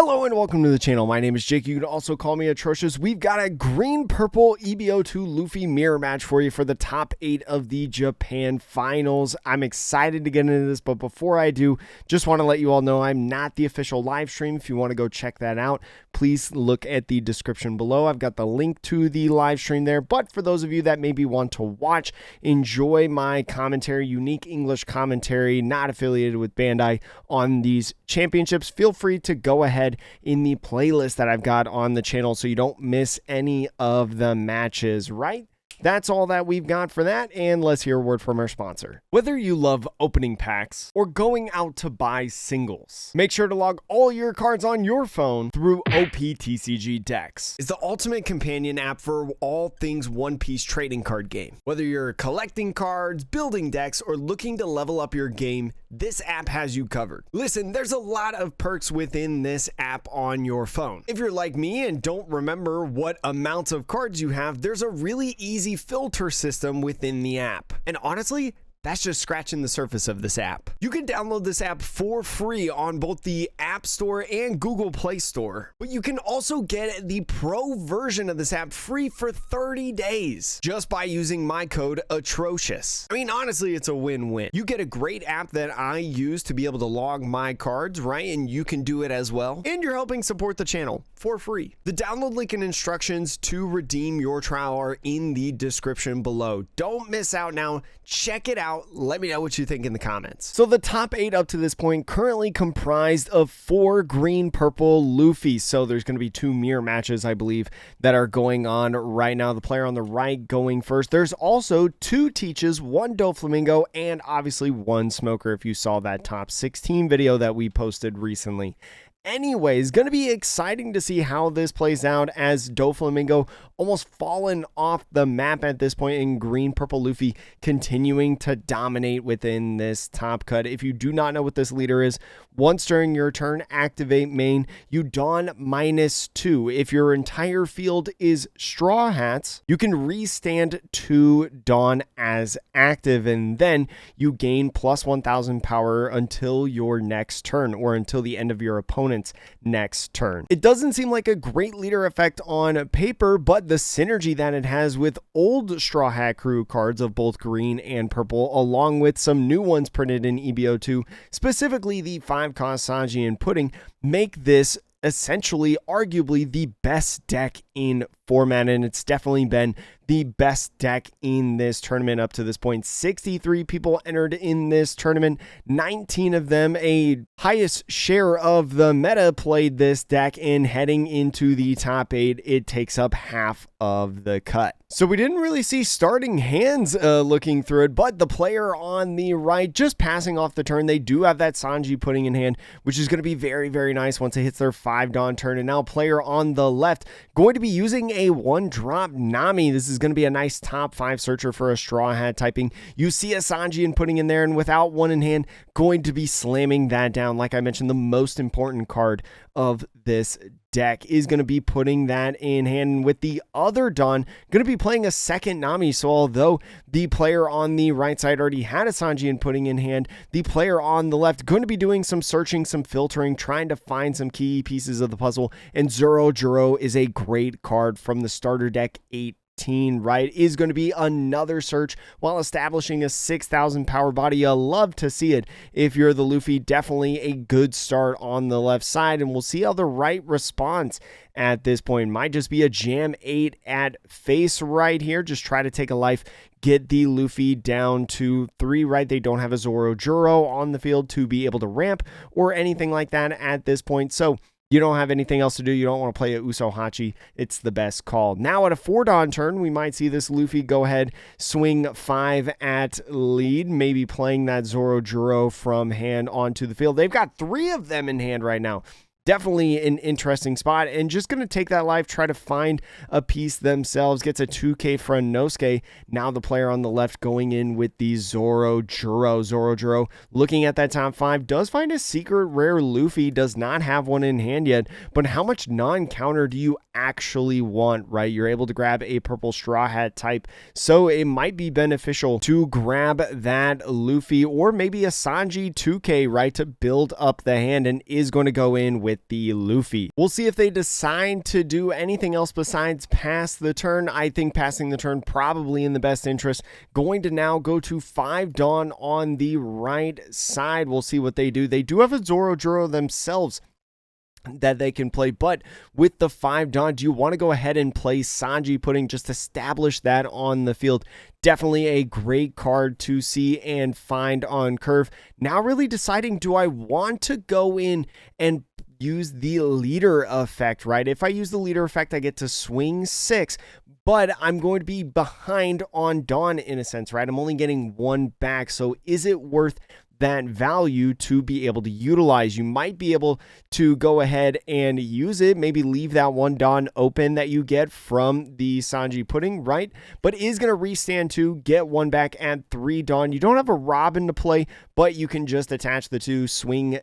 Hello and welcome to the channel. My name is Jake. You can also call me Atrocious. We've got a green-purple EB02 Luffy mirror match for you for the top 8 of the Japan finals. I'm excited to get into this, but before I do, just want to let you all know I'm not the official live stream. If you want to go check that out, please look at the description below. I've got the link to the live stream there, but for those of you that maybe want to watch, enjoy my commentary, unique English commentary, not affiliated with Bandai on these championships, feel free to go ahead in the playlist that I've got on the channel so you don't miss any of the matches, right? That's all that we've got for that, and let's hear a word from our sponsor. Whether you love opening packs or going out to buy singles, make sure to log all your cards on your phone through OPTCG Decks. It's the ultimate companion app for all things One Piece trading card game. Whether you're collecting cards, building decks, or looking to level up your game, this app has you covered. Listen, there's a lot of perks within this app on your phone. If you're like me and don't remember what amounts of cards you have, there's a really easy filter system within the app. And honestly, that's just scratching the surface of this app. You can download this app for free on both the App Store and Google Play Store. But you can also get the pro version of this app free for 30 days just by using my code Atrocious. I mean, honestly, it's a win-win. You get a great app that I use to be able to log my cards, right? And you can do it as well. And you're helping support the channel for free. The download link and instructions to redeem your trial are in the description below. Don't miss out now. Check it out. Let me know what you think in the comments. So the top 8 up to this point currently comprised of 4 green-purple Luffy. So there's going to be 2 mirror matches, I believe, that are going on right now. The player on the right going first. There's also 2 Teaches, 1 Doflamingo, and obviously 1 Smoker if you saw that top 16 video that we posted recently. Anyways, going to be exciting to see how this plays out as Doflamingo almost fallen off the map at this point, and green-purple Luffy continuing to dominate within this top cut. If you do not know what this leader is, once during your turn, activate main, you don -2. If your entire field is Straw Hats, you can restand 2 Dawn as active, and then you gain plus 1000 power until your next turn, or until the end of your opponent's next turn. It doesn't seem like a great leader effect on paper, but the synergy that it has with old Straw Hat Crew cards of both green and purple, along with some new ones printed in EB02, specifically the 5-cost Sanji and Pudding, make this essentially arguably the best deck in format, and it's definitely been the best deck in this tournament up to this point. 63 people entered in this tournament, 19 of them, a highest share of the meta, played this deck, and heading into the top 8, it takes up half of the cut. So we didn't really see starting hands looking through it, but the player on the right just passing off the turn. They do have that Sanji Pudding in hand, which is going to be very, very nice once it hits their 5 Dawn turn. And now player on the left going to be using a 1-drop Nami. This is going to be a nice top 5 searcher for a Straw Hat typing. You see a Sanji and Pudding in there, and without 1 in hand, going to be slamming that down. Like I mentioned, the most important card of this deck is going to be putting that in hand. And with the other Dawn, going to be playing a second Nami. So although the player on the right side already had a Sanji and Pudding in hand, the player on the left going to be doing some searching, some filtering, trying to find some key pieces of the puzzle. And Zoro Juro is a great card from the starter deck 8. Right, is going to be another search while establishing a 6,000 power body. You love to see it if you're the Luffy. Definitely a good start on the left side, and we'll see how the right response at this point. Might just be a jam 8 at face right here. Just try to take a life, get the Luffy down to 3, right? They don't have a Zoro Juro on the field to be able to ramp or anything like that at this point. So you don't have anything else to do. You don't want to play a Uso Hachi. It's the best call. Now at a 4 Dawn turn, we might see this Luffy go ahead, swing 5 at lead, maybe playing that Zoro Juro from hand onto the field. They've got 3 of them in hand right now. Definitely an interesting spot, and just going to take that life, try to find a piece themselves. Gets a 2k from Nosuke. Now the player on the left going in with the Zoro Juro. Zoro Juro looking at that top 5. Does find a secret rare Luffy. Does not have one in hand yet, but how much non-counter do you actually want, right? You're able to grab a purple Straw Hat type, so it might be beneficial to grab that Luffy or maybe a Sanji 2k, right, to build up the hand, and is going to go in with with the Luffy. We'll see if they decide to do anything else besides pass the turn. I think passing the turn probably in the best interest. Going to now go to 5 Dawn on the right side. We'll see what they do. They do have a Zoro themselves that they can play, but with the 5 Dawn, do you want to go ahead and play Sanji Pudding, just establish that on the field? Definitely a great card to see and find on curve. Now really deciding, do I want to go in and use the leader effect, right? If I use the leader effect, I get to swing 6, but I'm going to be behind on Dawn in a sense, right? I'm only getting 1 back, so is it worth that value to be able to utilize? You might be able to go ahead and use it, maybe leave that 1 Dawn open that you get from the Sanji Pudding, right? But is going to restand 2, get 1 back at 3 Dawn. You don't have a Robin to play, but you can just attach the 2, swing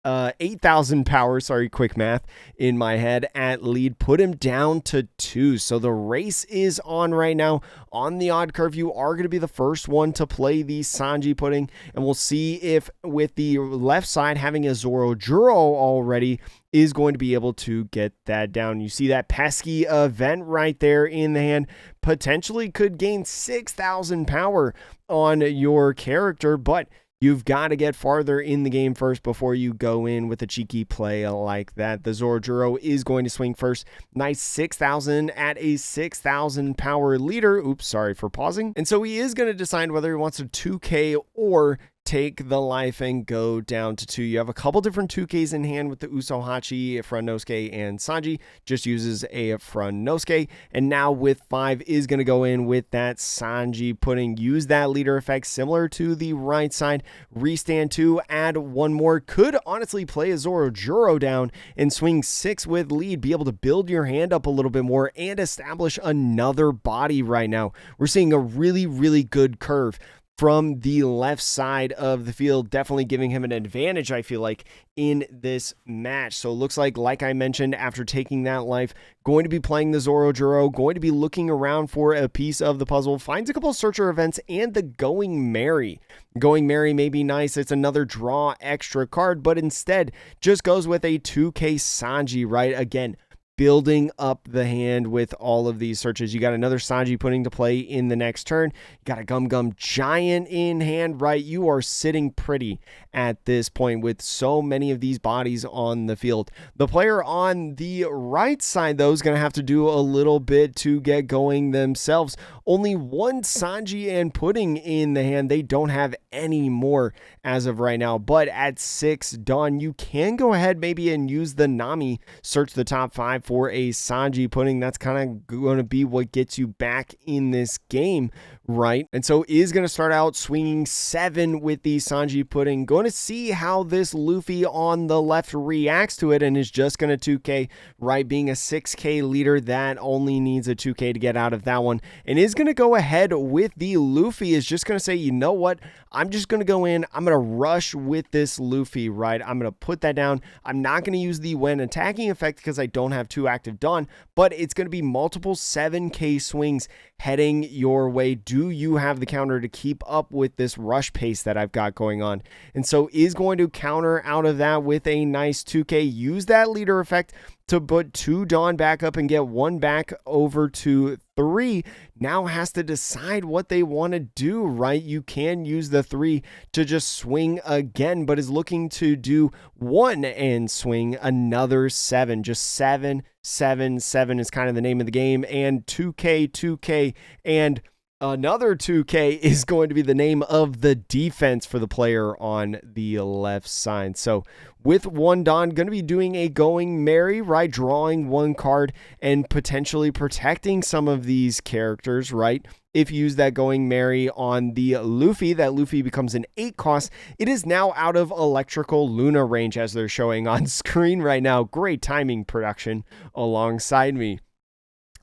8,000 power, sorry, quick math in my head, at lead, put him down to 2. So the race is on right now. On the odd curve, you are going to be the first one to play the Sanji Pudding, and we'll see if with the left side having a Zoro already is going to be able to get that down. You see that pesky event right there in the hand, potentially could gain 6,000 power on your character, but you've got to get farther in the game first before you go in with a cheeky play like that. The Zoro is going to swing first. Nice 6,000 at a 6,000 power leader. Oops, sorry for pausing. And so he is going to decide whether he wants a 2K or take the life and go down to 2. You have a couple different 2Ks in hand with the Usohachi, Front Nosuke, and Sanji. Just uses a Front Nosuke. And now with 5 is going to go in with that Sanji Pudding. Use that leader effect similar to the right side. Restand 2, add 1 more. Could honestly play a Zoro down and swing 6 with lead. Be able to build your hand up a little bit more and establish another body right now. We're seeing a really, really good curve from the left side of the field, definitely giving him an advantage, I feel like, in this match. So it looks like I mentioned, after taking that life, going to be playing the Zoro, going to be looking around for a piece of the puzzle, finds a couple searcher events and the Going Merry. Going Merry may be nice. It's another draw extra card, but instead just goes with a 2K Sanji, right? Again, building up the hand with all of these searches. You got another Sanji Pudding to play in the next turn. You got a Gum Giant in hand, right? You are sitting pretty at this point with so many of these bodies on the field. The player on the right side, though, is going to have to do a little bit to get going themselves. Only 1 Sanji and Pudding in the hand. They don't have any more as of right now. But at 6 Dawn, you can go ahead maybe and use the Nami, search the top 5 for a Sanji Pudding. That's kind of going to be what gets you back in this game, right? And so is going to start out swinging 7 with the Sanji Pudding. Going to see how this Luffy on the left reacts to it, and is just going to 2K, right? Being a 6K leader, that only needs a 2K to get out of that one. And is going to go ahead with the Luffy, is just going to say, you know what? I'm just going to go in. I'm going to rush with this Luffy, right? I'm going to put that down. I'm not going to use the when attacking effect because I don't have 2 active Dawn, but it's going to be multiple 7K swings heading your way. Do you have the counter to keep up with this rush pace that I've got going on? And so is going to counter out of that with a nice 2K. Use that leader effect to put 2 Dawn back up and get 1 back over to 3. Now has to decide what they want to do, right? You can use the 3 to just swing again, but is looking to do 1 and swing another 7. Just 7, 7, 7 is kind of the name of the game. And 2K, 2K, and another 2K is going to be the name of the defense for the player on the left side. So with 1 Dawn, going to be doing a Going Merry, right? Drawing 1 card and potentially protecting some of these characters, right? If you use that Going Merry on the Luffy, that Luffy becomes an 8 cost. It is now out of Electrical Luna range, as they're showing on screen right now. Great timing production alongside me.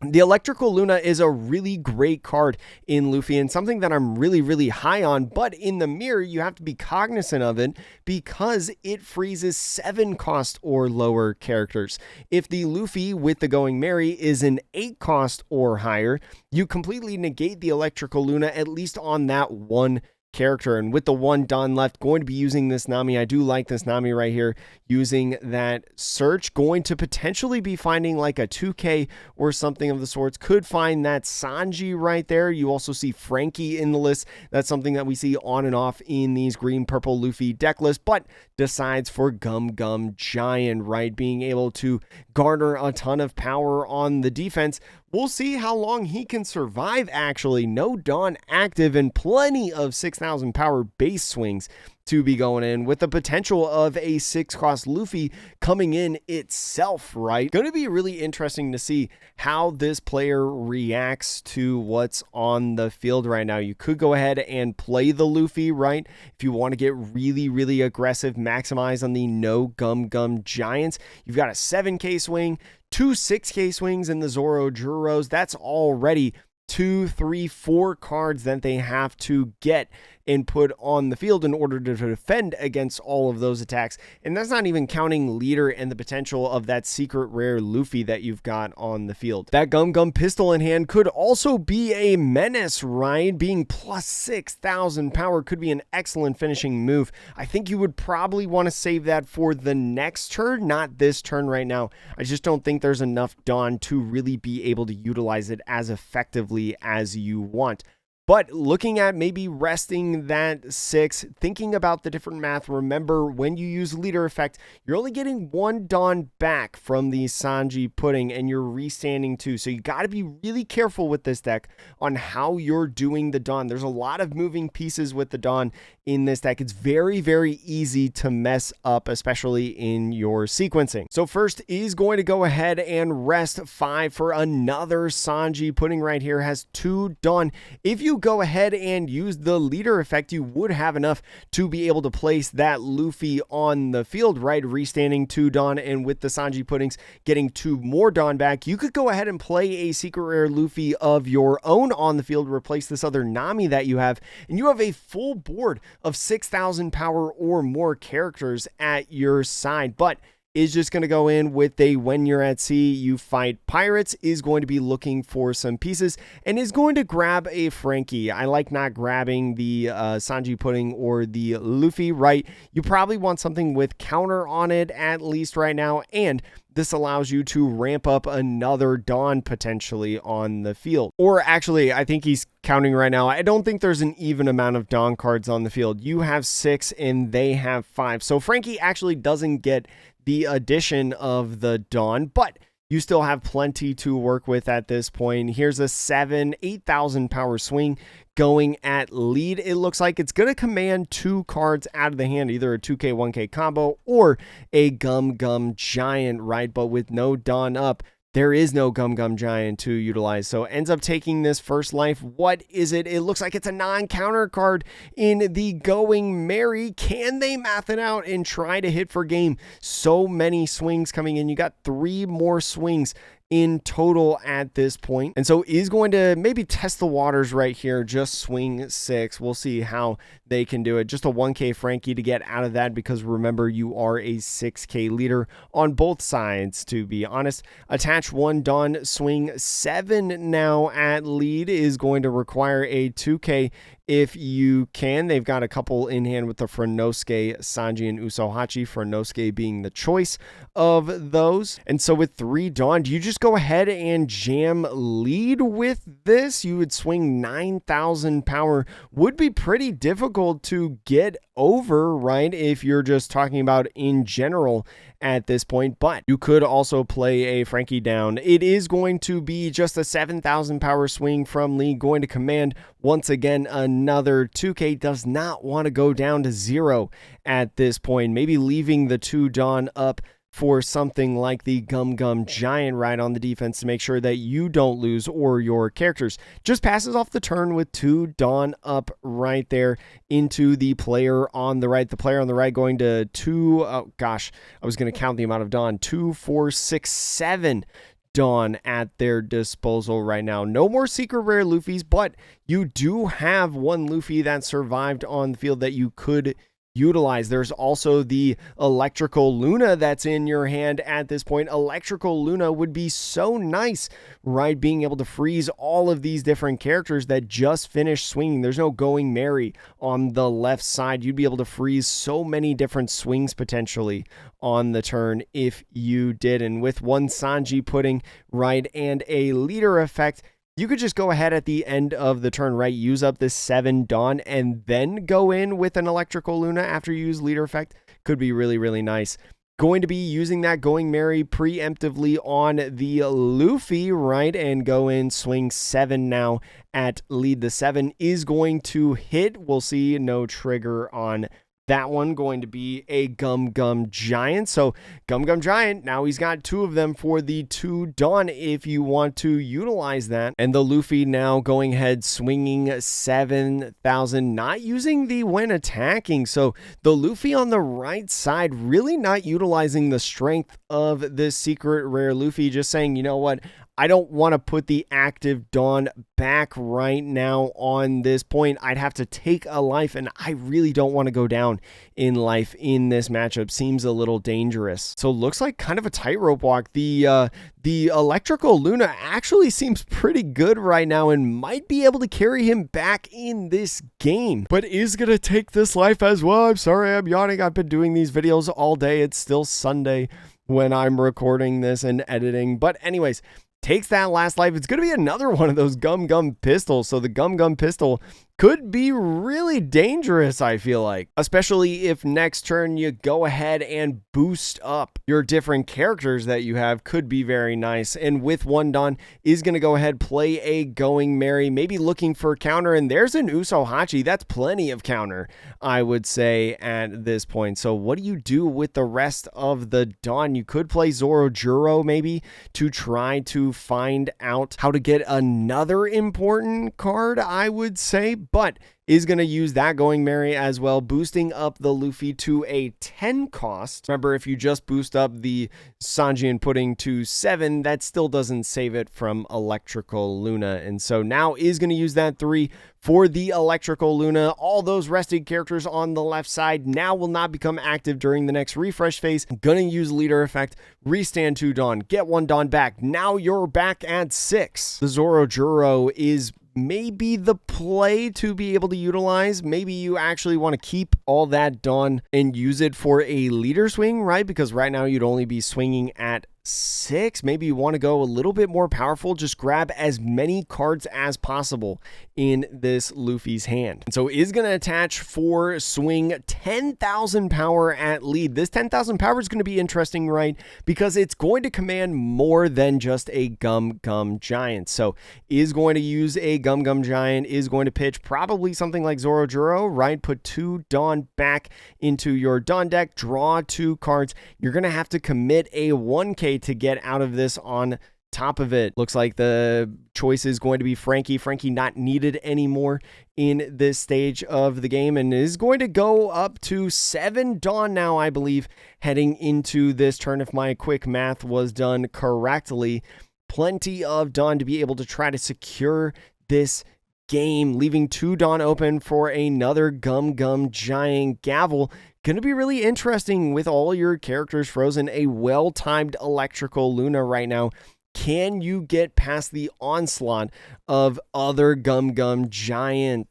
The Electrical Luna is a really great card in Luffy and something that I'm really, really high on, but in the mirror, you have to be cognizant of it because it freezes 7 cost or lower characters. If the Luffy with the Going Merry is an 8 cost or higher, you completely negate the Electrical Luna, at least on that 1 character. And with the one Don left, going to be using this Nami. I do like this Nami right here, using that search. Going to potentially be finding like a 2K or something of the sorts. Could find that Sanji right there. You also see Frankie in the list. That's something that we see on and off in these green, purple Luffy deck lists, but decides for Gum Gum Giant, right? Being able to garner a ton of power on the defense. We'll see how long he can survive, actually. No Dawn active and plenty of 6,000 power base swings to be going in, with the potential of a 6-cost Luffy coming in itself, right? Going to be really interesting to see how this player reacts to what's on the field right now. You could go ahead and play the Luffy, right? If you want to get really, really aggressive, maximize on the no Gum Gum Giants. You've got a 7K swing, 2 6K swings in the Zoro Juros. That's already 2, 3, 4 cards that they have to get and put on the field in order to defend against all of those attacks. And that's not even counting leader and the potential of that secret rare Luffy that you've got on the field. That Gum Gum pistol in hand could also be a menace, right? Being plus 6,000 power could be an excellent finishing move. I think you would probably want to save that for the next turn, not this turn right now. I just don't think there's enough Dawn to really be able to utilize it as effectively as you want. But looking at maybe resting that 6, thinking about the different math, remember when you use leader effect, you're only getting 1 Dawn back from the Sanji pudding and you're restanding 2. So you got to be really careful with this deck on how you're doing the Dawn. There's a lot of moving pieces with the Dawn in this deck. It's very, very easy to mess up, especially in your sequencing. So first is going to go ahead and rest 5 for another Sanji pudding right here. Has 2 Dawn. If you go ahead and use the leader effect, you would have enough to be able to place that Luffy on the field, right? Restanding 2 Dawn, and with the Sanji puddings getting 2 more Dawn back, you could go ahead and play a secret rare Luffy of your own on the field, replace this other Nami that you have, and you have a full board of 6,000 power or more characters at your side. But is just going to go in with a when you're at sea, you fight pirates, is going to be looking for some pieces, and is going to grab a Frankie. I like not grabbing the Sanji pudding or the Luffy, right? You probably want something with counter on it at least right now, and this allows you to ramp up another Dawn potentially on the field. Or actually, I think he's counting right now. I don't think there's an even amount of Dawn cards on the field. You have 6 and they have 5. So Frankie actually doesn't get the addition of the Dawn, but you still have plenty to work with at this point. Here's a 8,000 power swing going at lead. It looks like it's going to command 2 cards out of the hand, either a 2K, 1K combo or a Gum Gum Giant, right? But with no Dawn up, there is no Gum Gum Giant to utilize. So ends up taking this first life. What is it? It looks like it's a non-counter card in the Going Merry. Can they math it out and try to hit for game? So many swings coming in. You got 3 more swings in total at this point. And so is going to maybe test the waters right here. Just swing 6. We'll see how they can do it. Just a 1K Frankie to get out of that, because remember, you are a 6K leader on both sides, to be honest. Attach 1 Dawn, swing 7 now at lead, is going to require a 2K if you can. They've got a couple in hand with the Franosuke, Sanji, and Usohachi. Franosuke being the choice of those. And so with 3 Dawn, do you just go ahead and jam lead with this? You would swing 9,000 power. Would be pretty difficult to get over, right, if you're just talking about in general at this point. But you could also play a Frankie down. It is going to be just a 7,000 power swing from Lee, going to command once again another 2K. Does not want to go down to 0 at this point. Maybe leaving the 2 Dawn up for something like the Gum Gum Giant right on the defense to make sure that you don't lose or your characters. Just passes off the turn with 2 Dawn up right there into the player on the right. The player on the right going to 2, oh gosh, I was going to count the amount of Dawn, 2, 4, 6, 7 Dawn at their disposal right now. No more secret rare Luffys, but you do have 1 Luffy that survived on the field that you could utilize. There's also the Electrical Luna that's in your hand at this point. Electrical Luna would be so nice, right? Being able to freeze all of these different characters that just finished swinging. There's no Going Merry on the left side. You'd be able to freeze so many different swings potentially on the turn if you did. And with one Sanji pudding, right, and a leader effect, you could just go ahead at the end of the turn, right? Use up this 7 Dawn and then go in with an Electrical Luna after you use leader effect. Could be really, really nice. Going to be using that Going Merry preemptively on the Luffy, right? And go in, swing 7 now at lead. The 7 is going to hit. We'll see no trigger on that one. Going to be a Gum Gum Giant. So Gum Gum Giant, now he's got 2 of them for the 2 Dawn if you want to utilize that. And the Luffy now going ahead, swinging 7,000, not using the when attacking. So the Luffy on the right side really not utilizing the strength of this secret rare Luffy, just saying, you know what, I don't want to put the active Dawn back right now on this point. I'd have to take a life, and I really don't want to go down in life in this matchup. Seems a little dangerous. So looks like kind of a tightrope walk. The Electrical Luna actually seems pretty good right now and might be able to carry him back in this game, but is going to take this life as well. I'm sorry, I'm yawning. I've been doing these videos all day. It's still Sunday when I'm recording this and editing. But anyways, takes that last life. It's going to be another one of those Gum Gum pistols. So the Gum Gum pistol could be really dangerous, I feel like, especially if next turn you go ahead and boost up your different characters that you have. Could be very nice. And with 1 Dawn is going to go ahead, play a Going Merry, maybe looking for counter, and there's an Usohachi. That's plenty of counter, I would say, at this point. So what do you do with the rest of the Dawn? You could play Zorojuro maybe to try to find out how to get another important card, I would say, but is going to use that Going Merry as well, boosting up the Luffy to a 10 cost. Remember, if you just boost up the Sanji and Pudding to 7, that still doesn't save it from Electrical Luna. And so now is going to use that 3 for the Electrical Luna. All those rested characters on the left side now will not become active during the next refresh phase. Gonna use leader effect, restand 2 Dawn, get 1 Dawn back. Now you're back at 6. The Zorojuro is maybe the play to be able to utilize. Maybe you actually want to keep all that Dawn and use it for a leader swing, right? Because right now you'd only be swinging at 6. Maybe you want to go a little bit more powerful. Just grab as many cards as possible in this Luffy's hand. And so is going to attach for swing 10,000 power at lead. This 10,000 power is going to be interesting, right? Because it's going to command more than just a Gum Gum Giant. So is going to use a Gum Gum Giant, is going to pitch probably something like Zorojuro, right? Put 2 Dawn back into your Dawn deck, draw 2 cards. You're going to have to commit a 1k to get out of this on top of it. Looks like the choice is going to be Frankie. Frankie not needed anymore in this stage of the game and is going to go up to 7 Dawn now, I believe, heading into this turn. If my quick math was done correctly, plenty of Dawn to be able to try to secure this game, leaving 2 Dawn open for another Gum Gum Giant Gavel. Going to be really interesting with all your characters frozen. A well-timed Electrical Luna right now. Can you get past the onslaught of other Gum Gum Giant,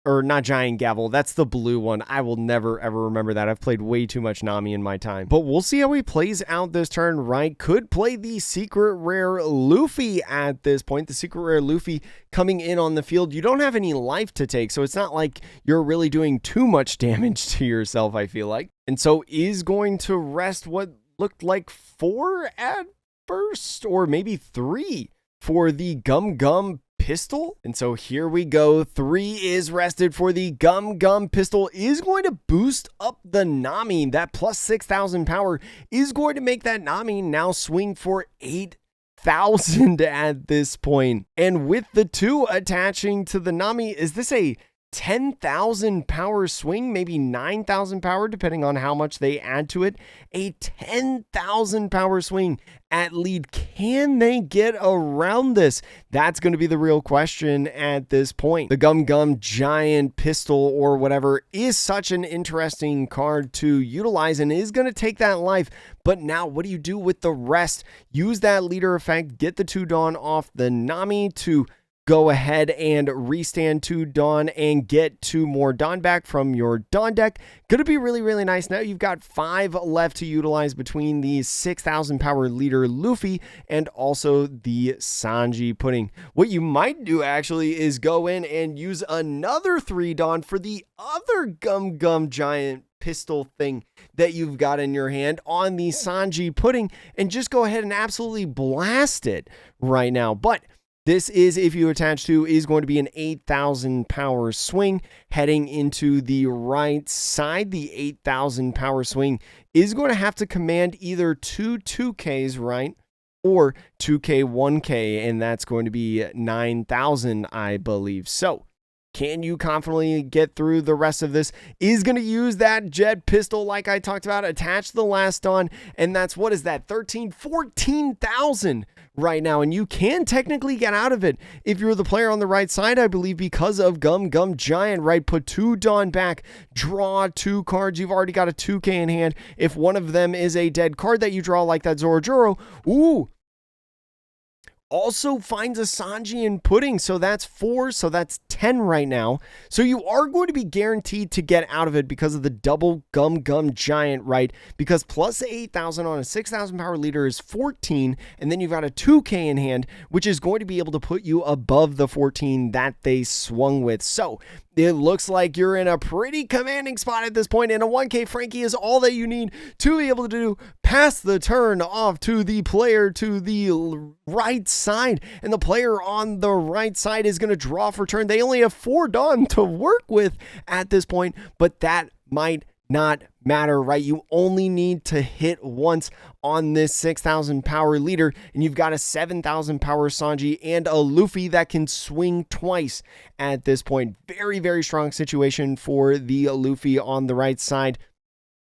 or not Giant Gavel? That's the blue one. I will never ever remember that. I've played way too much Nami in my time. But we'll see how he plays out this turn, right? Could play the secret rare Luffy at this point. The secret rare Luffy coming in on the field. You don't have any life to take, so it's not like you're really doing too much damage to yourself, I feel like. And so is going to rest what looked like 4 at first, or maybe 3 for the Gum Gum pistol. And so here we go. 3 is rested for the Gum Gum pistol. Is going to boost up the Nami. That plus 6,000 power is going to make that Nami now swing for 8,000 at this point. And with the 2 attaching to the Nami, is this a 10,000 power swing, maybe 9,000 power, depending on how much they add to it. A 10,000 power swing at lead. Can they get around this? That's going to be the real question at this point. The Gum Gum Giant Pistol or whatever is such an interesting card to utilize and is going to take that life. But now what do you do with the rest? Use that leader effect, get the 2 Dawn off the Nami to go ahead and restand 2 Dawn and get 2 more Dawn back from your Dawn deck. Gonna be really, really nice. Now you've got 5 left to utilize between the 6,000 power leader Luffy and also the Sanji Pudding. What you might do actually is go in and use another 3 Dawn for the other Gum Gum Giant pistol thing that you've got in your hand on the Sanji Pudding and just go ahead and absolutely blast it right now. But this is, if you attach to, is going to be an 8,000 power swing heading into the right side. The 8,000 power swing is going to have to command either 2 2Ks, right? Or 2K 1K, and that's going to be 9,000, I believe. So, can you confidently get through the rest of this? Is going to use that jet pistol like I talked about, attach the last on, and that's, what is that, 14,000 right now, and you can technically get out of it if you're the player on the right side, I believe, because of Gum Gum Giant, right? Put 2 Dawn back, draw 2 cards. You've already got a 2K in hand. If one of them is a dead card that you draw, like that Zorojuro, ooh, also finds a Sanji and Pudding, so that's 4, so that's 10 right now. So you are going to be guaranteed to get out of it because of the double Gum Gum Giant, right? Because plus 8,000 on a 6,000 power leader is 14, and then you've got a 2K in hand, which is going to be able to put you above the 14 that they swung with. So it looks like you're in a pretty commanding spot at this point, and a 1K Frankie is all that you need to be able to do. Pass the turn off to the player to the right side, and the player on the right side is going to draw for turn. They only have 4 Dawn to work with at this point, but that might not matter, right? You only need to hit once on this 6,000 power leader, and you've got a 7,000 power Sanji and a Luffy that can swing twice at this point. Very, very strong situation for the Luffy on the right side.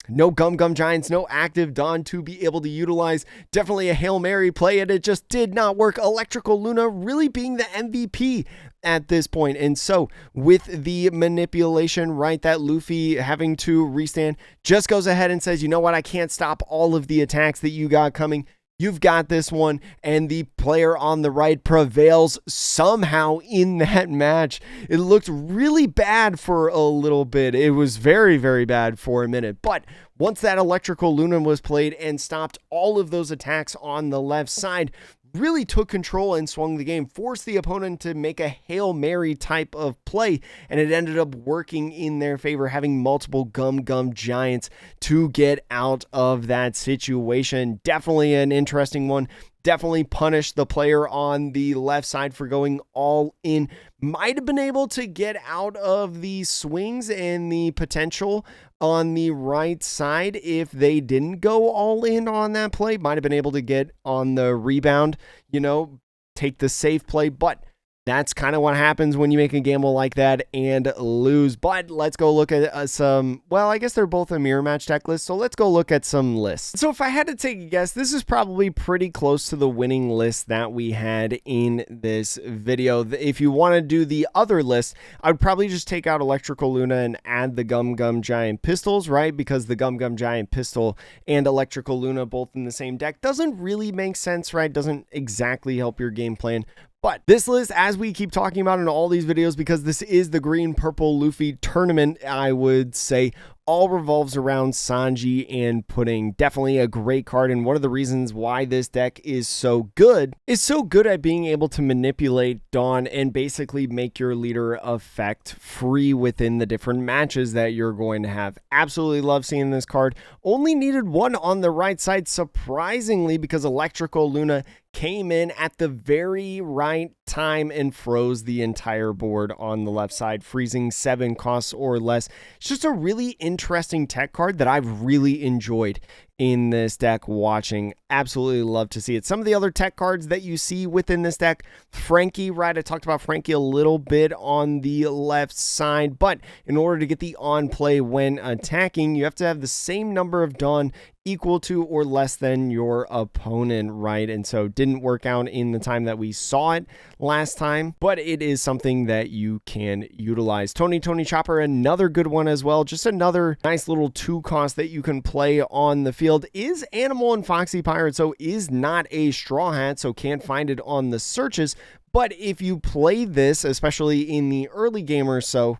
No Gum Gum Giants, no active Dawn to be able to utilize. Definitely a Hail Mary play, and it just did not work. Electrical Luna really being the MVP at this point. And so with the manipulation, right, that Luffy having to restand just goes ahead and says, you know what, I can't stop all of the attacks that you got coming. You've got this one, and the player on the right prevails somehow in that match. It looked really bad for a little bit. It was very, very bad for a minute. But once that Electrical Luna was played and stopped all of those attacks on the left side, really took control and swung the game, forced the opponent to make a Hail Mary type of play, and it ended up working in their favor, having multiple Gum Gum Giants to get out of that situation. Definitely an interesting one. Definitely punished the player on the left side for going all in. Might have been able to get out of the swings and the potential on the right side if they didn't go all in on that play. Might have been able to get on the rebound, you know, take the safe play, but that's kind of what happens when you make a gamble like that and lose. But let's go look at some, well, I guess they're both a mirror match deck list, so let's go look at some lists. So if I had to take a guess, this is probably pretty close to the winning list that we had in this video. If you want to do the other list, I would probably just take out Electrical Luna and add the Gum Gum Giant Pistols, right? Because the Gum Gum Giant Pistol and Electrical Luna both in the same deck doesn't really make sense, right? Doesn't exactly help your game plan. But this list, as we keep talking about in all these videos, because this is the Green Purple Luffy tournament, I would say all revolves around Sanji and Pudding. Definitely a great card, and one of the reasons why this deck is so good at being able to manipulate Dawn and basically make your leader effect free within the different matches that you're going to have. Absolutely love seeing this card. Only needed one on the right side, surprisingly, because Electrical Luna came in at the very right time and froze the entire board on the left side, freezing 7 costs or less. It's just a really interesting tech card that I've really enjoyed in this deck watching. Absolutely love to see it. Some of the other tech cards that you see within this deck, Frankie, right? I talked about Frankie a little bit on the left side, but in order to get the on play when attacking, you have to have the same number of Dawn equal to or less than your opponent, right? And so didn't work out in the time that we saw it last time, but it is something that you can utilize. Tony Chopper, another good one as well. Just another nice little 2 cost that you can play on the field. Is Animal and Foxy Pirate, so is not a Straw Hat, so can't find it on the searches. But if you play this, especially in the early game or so,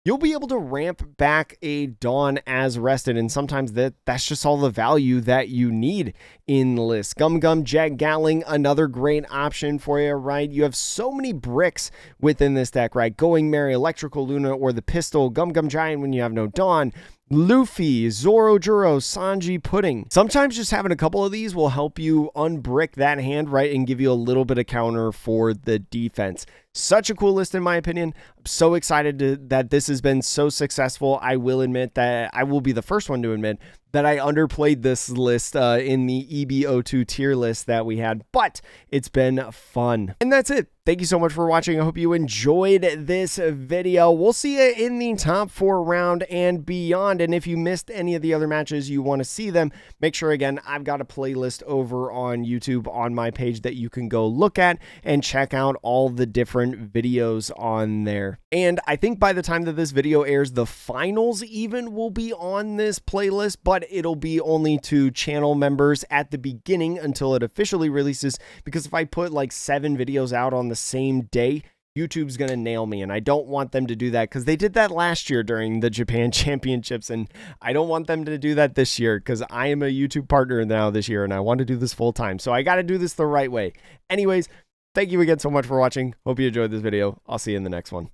you'll be able to ramp back a Dawn as rested, and sometimes that's just all the value that you need in the list. Gum Jet Gatling, another great option for you, right? You have so many bricks within this deck, right? Going Merry, Electrical Luna, or the Pistol, Gum Giant when you have no Dawn, Luffy, Zoro Juro, Sanji Pudding. Sometimes just having a couple of these will help you unbrick that hand, right, and give you a little bit of counter for the defense. Such a cool list in my opinion. I'm so excited that this has been so successful. I will admit that I will be the first one to admit that I underplayed this list in the EB02 tier list that we had, but it's been fun. And that's it. Thank you so much for watching. I hope you enjoyed this video. We'll see you in the top 4 round and beyond. And if you missed any of the other matches, you want to see them, make sure, again, I've got a playlist over on YouTube on my page that you can go look at and check out all the different videos on there. And I think by the time that this video airs, the finals even will be on this playlist, but it'll be only to channel members at the beginning until it officially releases, because if I put like 7 videos out on the same day, YouTube's gonna nail me, and I don't want them to do that because they did that last year during the Japan Championships, and I don't want them to do that this year because I am a YouTube partner now this year and I want to do this full time, so I got to do this the right way. Anyways, thank you again so much for watching. Hope you enjoyed this video. I'll see you in the next one.